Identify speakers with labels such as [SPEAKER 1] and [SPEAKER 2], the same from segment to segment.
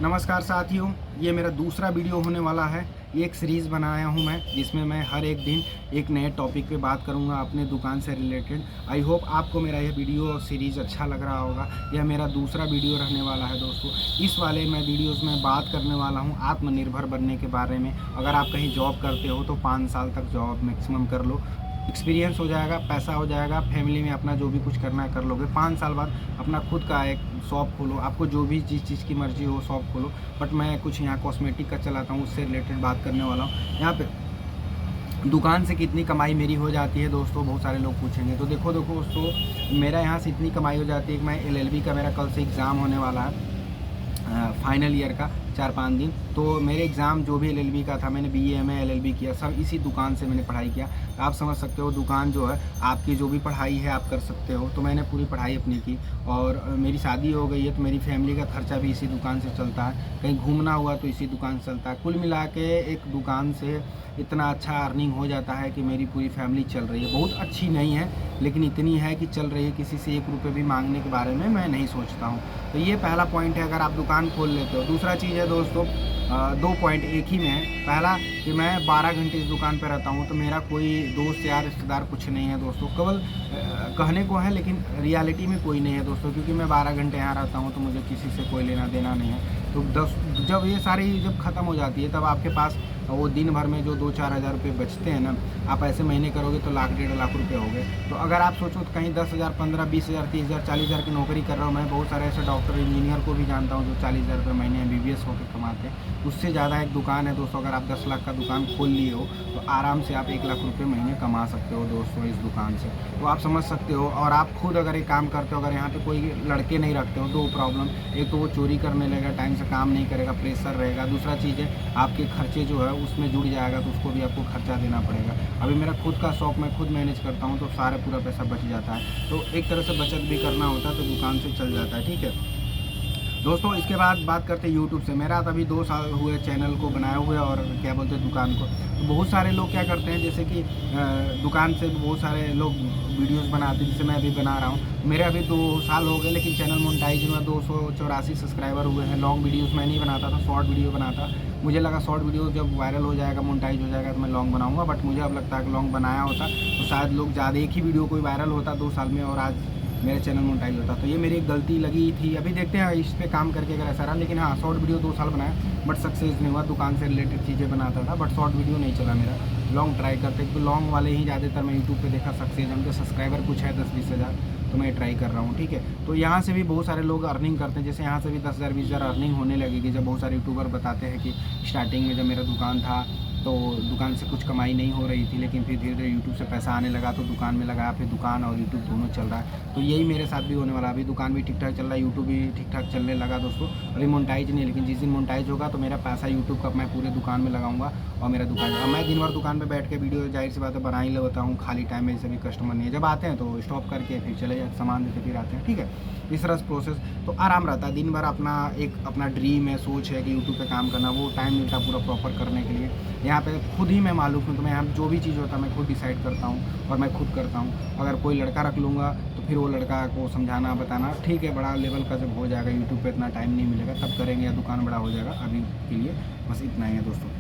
[SPEAKER 1] नमस्कार साथियों, ये मेरा दूसरा वीडियो होने वाला है। ये एक सीरीज़ बनाया हूँ मैं, जिसमें मैं हर एक दिन एक नए टॉपिक पे बात करूँगा अपने दुकान से रिलेटेड। आई होप आपको मेरा यह वीडियो सीरीज़ अच्छा लग रहा होगा। यह मेरा दूसरा वीडियो रहने वाला है दोस्तों। इस वाले मैं वीडियोज़ में बात करने वाला हूँ आत्मनिर्भर बनने के बारे में। अगर आप कहीं जॉब करते हो तो 5 साल तक जॉब मैक्सिमम कर लो, एक्सपीरियंस हो जाएगा, पैसा हो जाएगा, फैमिली में अपना जो भी कुछ करना है कर लोगे। 5 साल बाद अपना खुद का एक शॉप खोलो, आपको जो भी जिस चीज़ की मर्ज़ी हो शॉप खोलो। बट मैं कुछ यहाँ कॉस्मेटिक का चलाता हूँ, उससे रिलेटेड बात करने वाला हूँ। यहाँ पे दुकान से कितनी कमाई मेरी हो जाती है दोस्तों, बहुत सारे लोग पूछेंगे। तो देखो दोस्तों, मेरा यहाँ से इतनी कमाई हो जाती है कि मैं एलएलबी का मेरा कल से एग्ज़ाम होने वाला है, फाइनल ईयर का 4-5 दिन। तो मेरे एग्ज़ाम जो भी एलएलबी का था, मैंने बीए एमए एलएलबी किया, सब इसी दुकान से मैंने पढ़ाई किया। तो आप समझ सकते हो दुकान जो है, आपकी जो भी पढ़ाई है आप कर सकते हो। तो मैंने पूरी पढ़ाई अपनी की और मेरी शादी हो गई है, तो मेरी फैमिली का खर्चा भी इसी दुकान से चलता है। कहीं घूमना हुआ तो इसी दुकान से चलता है। कुल मिला के एक दुकान से इतना अच्छा अर्निंग हो जाता है कि मेरी पूरी फैमिली चल रही है। बहुत अच्छी नहीं है, लेकिन इतनी है कि चल रही है। किसी से 1 रुपये भी मांगने के बारे में मैं नहीं सोचता हूँ। तो ये पहला पॉइंट है, अगर आप दुकान खोल लेते हो। दूसरा चीज़ है दोस्तों, 2 पॉइंट एक ही में है। पहला कि मैं 12 घंटे इस दुकान पर रहता हूँ, तो मेरा कोई दोस्त यार रिश्तेदार कुछ नहीं है दोस्तों। केवल कहने को है, लेकिन रियलिटी में कोई नहीं है दोस्तों, क्योंकि मैं 12 घंटे यहाँ रहता हूँ, तो मुझे किसी से कोई लेना देना नहीं है। तो जब ये सारी जब ख़त्म हो जाती है, तब आपके पास वो दिन भर में जो 2-4 हज़ार रुपये बचते हैं ना, आप ऐसे महीने करोगे तो लाख 1.5 लाख रुपये हो गए। तो अगर आप सोचो तो कहीं 10,000, 15, 20,000, 30,000, 40,000 की नौकरी कर रहा हूँ मैं। बहुत सारे ऐसे डॉक्टर इंजीनियर को भी जानता हूँ जो 40,000 रुपये महीने एमबीबीएस होकर कमाते हैं। उससे ज़्यादा एक दुकान है दोस्तों। अगर आप 10 लाख का दुकान खोल लिए हो तो आराम से आप 1 लाख रुपये महीने कमा सकते हो दोस्तों इस दुकान से। तो आप समझ सकते हो। और आप खुद अगर एक काम करते हो, अगर यहाँ पे कोई लड़के नहीं रखते हो, 2 प्रॉब्लम। एक तो वो चोरी करने लगेगा, टाइम से काम नहीं करेगा, प्रेशर रहेगा। दूसरा चीज़ है, आपके खर्चे जो है उसमें जुड़ जाएगा, तो उसको भी आपको खर्चा देना पड़ेगा। अभी मेरा खुद का शॉप मैं खुद मैनेज करता हूँ, तो सारा पूरा पैसा बच जाता है। तो एक तरह से बचत भी करना होता है, तो दुकान से चल जाता है। ठीक है दोस्तों, इसके बाद बात करते हैं यूट्यूब से। मेरा अभी 2 साल हुए चैनल को बनाए हुए, और क्या बोलते हैं दुकान को। तो बहुत सारे लोग क्या करते हैं, जैसे कि दुकान से बहुत सारे लोग वीडियोस बनाते हैं, जैसे मैं अभी बना रहा हूँ। मेरे अभी 2 साल हो गए, लेकिन चैनल मोनेटाइज हुआ, 284 सब्सक्राइबर हुए हैं। लॉन्ग वीडियोस मैं नहीं बनाता था, शॉर्ट वीडियो बनाता। मुझे लगा शॉर्ट वीडियो जब वायरल हो जाएगा, मोनेटाइज हो जाएगा, तो मैं लॉन्ग बनाऊँगा। बट मुझे अब लगता है कि लॉन्ग बनाया होता तो शायद लोग ज़्यादा, एक ही वीडियो कोई वायरल होता 2 साल में, और आज मेरा चैनल मोनेटाइज होता। तो ये मेरी एक गलती लगी थी। अभी देखते हैं इस पे काम करके अगर ऐसा रहा। लेकिन हाँ, शॉर्ट वीडियो 2 साल बनाया, बट सक्सेस नहीं हुआ। दुकान से रिलेटेड चीज़ें बनाता था, बट शॉर्ट वीडियो नहीं चला मेरा। लॉन्ग ट्राई करते, क्योंकि लॉन्ग वाले ही ज़्यादातर मैं यूट्यूब पे देखा सक्सेस। उनके सब्सक्राइबर कुछ है 10-20 हज़ार, तो मैं ट्राई कर रहा हूँ। ठीक है, तो यहाँ से भी बहुत सारे लोग अर्निंग करते हैं। जैसे यहाँ से भी 10,000 20,000 अर्निंग होने लगेगी, जब बहुत सारे यूट्यूबर बताते हैं कि स्टार्टिंग में जब मेरा दुकान था तो दुकान से कुछ कमाई नहीं हो रही थी, लेकिन फिर धीरे धीरे यूट्यूब से पैसा आने लगा, तो दुकान में लगाया। फिर दुकान और यूट्यूब दोनों चल रहा है। तो यही मेरे साथ भी होने वाला है। अभी दुकान भी ठीक ठाक चल रहा है, यूट्यूब भी ठीक ठाक चलने लगा दोस्तों। अभी मोनेटाइज नहीं, लेकिन जिस दिन मोनेटाइज होगा तो मेरा पैसा यूट्यूब का मैं पूरे दुकान में लगाऊंगा, और मेरा दुकान। अब मैं दिन भर दुकान पर बैठ के वीडियो जाहिर सी बात है बना ही लेता हूँ। खाली टाइम में सभी कस्टमर नहीं है, जब आते हैं तो स्टॉप करके फिर चले जाते, सामान देते फिर आते हैं। ठीक है, इस तरह से प्रोसेस तो आराम रहता है। दिन भर अपना ड्रीम है, सोच है कि यूट्यूब पे काम करना, वो टाइम मिलता है पूरा प्रॉपर करने के लिए। यहाँ पे खुद ही मैं मालूम हूँ, तो मैं यहाँ जो भी चीज़ होता है मैं खुद डिसाइड करता हूँ, और मैं खुद करता हूँ। अगर कोई लड़का रख लूँगा तो फिर वो लड़का को समझाना बताना, ठीक है, बड़ा लेवल का जब हो जाएगा, यूट्यूब पे इतना टाइम नहीं मिलेगा, तब करेंगे, या दुकान बड़ा हो जाएगा। अभी के लिए बस इतना ही है दोस्तों।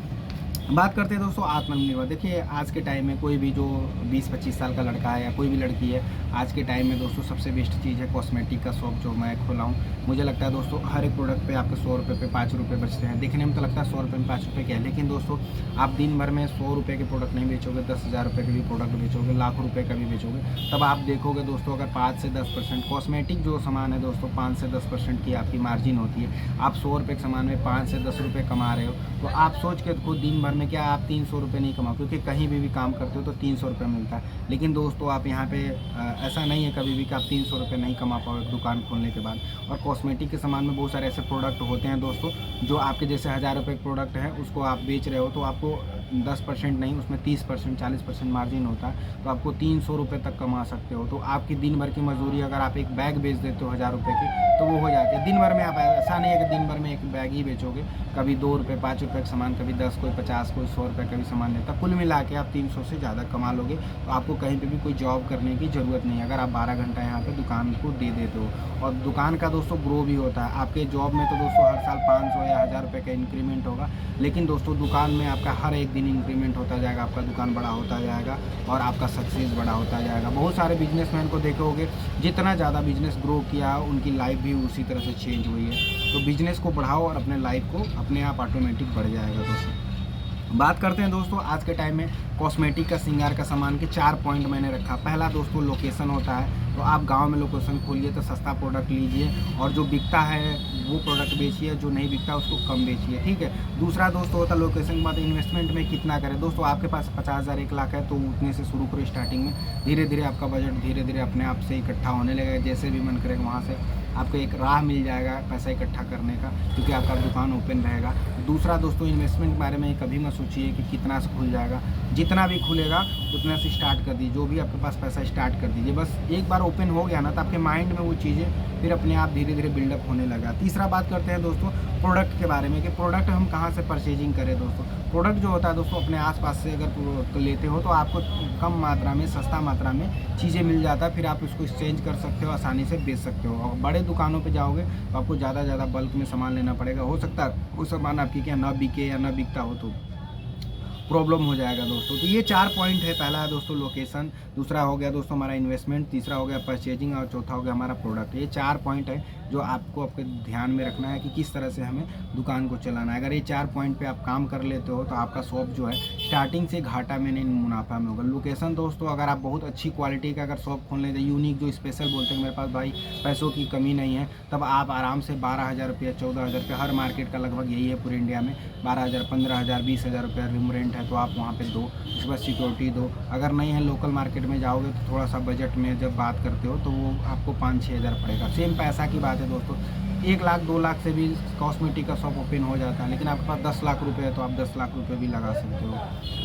[SPEAKER 1] बात करते हैं दोस्तों आत्मनिर्भर। देखिए, आज के टाइम में कोई भी जो 20-25 साल का लड़का है या कोई भी लड़की है, आज के टाइम में दोस्तों सबसे बेस्ट चीज़ है कॉस्मेटिक का शॉप जो मैं खोला हूँ। मुझे लगता है दोस्तों, हर एक प्रोडक्ट पे आपके 100 रुपये पे 5 रुपये बचते हैं। देखने में तो लगता है 100 रुपये में 5 रुपये क्या है, लेकिन दोस्तों आप दिन भर में 100 रुपये के प्रोडक्ट नहीं बेचोगे, 10,000 रुपये के भी प्रोडक्ट बेचोगे, लाख रुपये का भी बेचोगे, तब आप देखोगे दोस्तों, अगर 5 से 10% कॉस्मेटिक जो सामान है दोस्तों, 5 से 10% की आपकी मार्जिन होती है। आप 100 रुपये के सामान में 5 से 10 रुपये कमा रहे हो, तो आप सोच के खुद दिन भर में क्या आप 300 रुपये नहीं कमाओ, क्योंकि कहीं भी काम करते हो तो 300 रुपये मिलता है। लेकिन दोस्तों आप यहाँ पे ऐसा नहीं है कभी भी कि आप 300 रुपये नहीं कमा पाओ दुकान खोलने के बाद। और कॉस्मेटिक के सामान में बहुत सारे ऐसे प्रोडक्ट होते हैं दोस्तों, जो आपके जैसे 1000 रुपये के प्रोडक्ट है, उसको आप बेच रहे हो, तो आपको 10% नहीं, उसमें 30% 40% मार्जिन होता है, तो आपको 300 रुपये तक कमा सकते हो। तो आपकी दिन भर की मजदूरी, अगर आप एक बैग बेच देते हो 1000 रुपये की, तो वो हो जाती है दिन भर में। आप ऐसा नहीं है कि दिन भर में एक बैग ही बेचोगे, कभी 2 रुपये 5 रुपये का सामान, कभी 10, कोई 50, कोई 100 रुपये का भी सामान लेता है, कुल मिला के आप 300 से ज़्यादा कमा लोगे। तो आपको कहीं पे भी कोई जॉब करने की ज़रूरत नहीं है, अगर आप 12 घंटा यहाँ पे दुकान को दे देते हो। और दुकान का दोस्तों ग्रो भी होता है। आपके जॉब में तो दोस्तों हर साल 500 या 1000 रुपये का इंक्रीमेंट होगा, लेकिन दोस्तों दुकान में आपका हर एक दिन इंक्रीमेंट होता जाएगा, आपका दुकान बड़ा होता जाएगा और आपका सक्सेस बड़ा होता जाएगा। बहुत सारे बिजनेसमैन को देखोगे, जितना ज़्यादा बिजनेस ग्रो किया उनकी लाइफ भी उसी तरह से चेंज हुई है। तो बिजनेस को बढ़ाओ और अपने लाइफ को अपने आप ऑटोमेटिक बढ़ जाएगा। दोस्तों बात करते हैं दोस्तों आज के टाइम में कॉस्मेटिक का, श्रृंगार का सामान के 4 पॉइंट मैंने रखा। पहला दोस्तों लोकेशन होता है, तो आप गांव में लोकेशन खोलिए तो सस्ता प्रोडक्ट लीजिए और जो बिकता है वो प्रोडक्ट बेचिए, जो नहीं बिकता उसको कम बेचिए, ठीक है। दूसरा दोस्तों होता है लोकेशन के बाद इन्वेस्टमेंट में कितना करें। दोस्तों आपके पास 50,000 1 लाख है तो उतने से शुरू करो स्टार्टिंग में, धीरे धीरे आपका बजट धीरे धीरे अपने आप से इकट्ठा होने लगेगा। जैसे भी मन करेगा वहाँ से आपको एक राह मिल जाएगा पैसा इकट्ठा करने का, क्योंकि आपका दुकान ओपन रहेगा। दूसरा दोस्तों इन्वेस्टमेंट के बारे में कभी मत सोचिए कि कितना से खुल जाएगा, जितना भी खुलेगा उतना से स्टार्ट कर दीजिए। जो भी आपके पास पैसा स्टार्ट कर दीजिए, बस एक बार ओपन हो गया ना तो आपके माइंड में वो चीज़ें फिर अपने आप धीरे धीरे बिल्डअप होने लगा। तीसरा बात करते हैं दोस्तों प्रोडक्ट के बारे में कि प्रोडक्ट हम कहाँ से परचेजिंग करें। दोस्तों प्रोडक्ट जो होता है दोस्तों अपने आसपास से अगर लेते हो तो आपको कम मात्रा में, सस्ता मात्रा में चीज़ें मिल जाता है, फिर आप उसको एक्सचेंज कर सकते हो, आसानी से बेच सकते हो। और बड़े दुकानों पे जाओगे तो आपको ज़्यादा बल्क में सामान लेना पड़ेगा, हो सकता है वो सामान आपकी क्या ना बिके या ना बिकता हो तो प्रॉब्लम हो जाएगा दोस्तों। तो ये 4 पॉइंट है। पहला है दोस्तों लोकेशन, दूसरा हो गया दोस्तों हमारा इन्वेस्टमेंट, तीसरा हो गया परचेजिंग और चौथा हो गया हमारा प्रोडक्ट। ये 4 पॉइंट है जो आपको आपके ध्यान में रखना है कि किस तरह से हमें दुकान को चलाना है। अगर ये 4 पॉइंट पे आप काम कर लेते हो तो आपका शॉप जो है स्टार्टिंग से घाटा में नहीं मुनाफा में होगा। लोकेशन दोस्तों अगर आप बहुत अच्छी क्वालिटी का अगर शॉप खोल लेते, यूनिक जो स्पेशल बोलते हैं मेरे पास भाई पैसों की कमी नहीं है, तब आप आराम से 12,000 रुपये 14,000 रुपये, हर मार्केट का लगभग यही है पूरे इंडिया में, 12,000 15,000 20,000 रुपये रूम रेंट है, तो आप वहाँ पे दो, उसके बाद सिक्योरिटी दो। अगर नहीं है लोकल मार्केट में जाओगे तो थोड़ा सा बजट में जब बात करते हो तो वो आपको 5-6 हज़ार पड़ेगा। सेम पैसा की बात है दोस्तों, 1 लाख 2 लाख से भी कॉस्मेटिक का शॉप ओपन हो जाता है, लेकिन आपके पास 10 लाख रुपए है तो आप 10 लाख रुपए भी लगा सकते हो,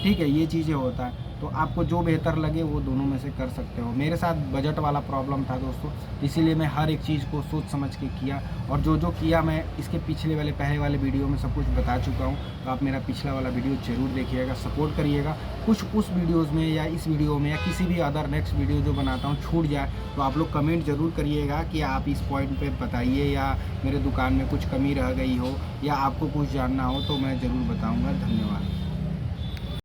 [SPEAKER 1] ठीक है। ये चीज़ें होता है, तो आपको जो बेहतर लगे वो दोनों में से कर सकते हो। मेरे साथ बजट वाला प्रॉब्लम था दोस्तों, इसीलिए मैं हर एक चीज़ को सोच समझ के किया, और जो जो किया मैं इसके पिछले वाले पहले वाले वीडियो में सब कुछ बता चुका हूँ। तो आप मेरा पिछला वाला वीडियो ज़रूर देखिएगा, सपोर्ट करिएगा। कुछ उस वीडियोज़ में या इस वीडियो में या किसी भी अदर नेक्स्ट वीडियो जो बनाता हूँ छूट जाए तो आप लोग कमेंट ज़रूर करिएगा कि आप इस पॉइंट पे बताइए, या मेरे दुकान में कुछ कमी रह गई हो या आपको कुछ जानना हो तो मैं ज़रूर बताऊँगा। धन्यवाद।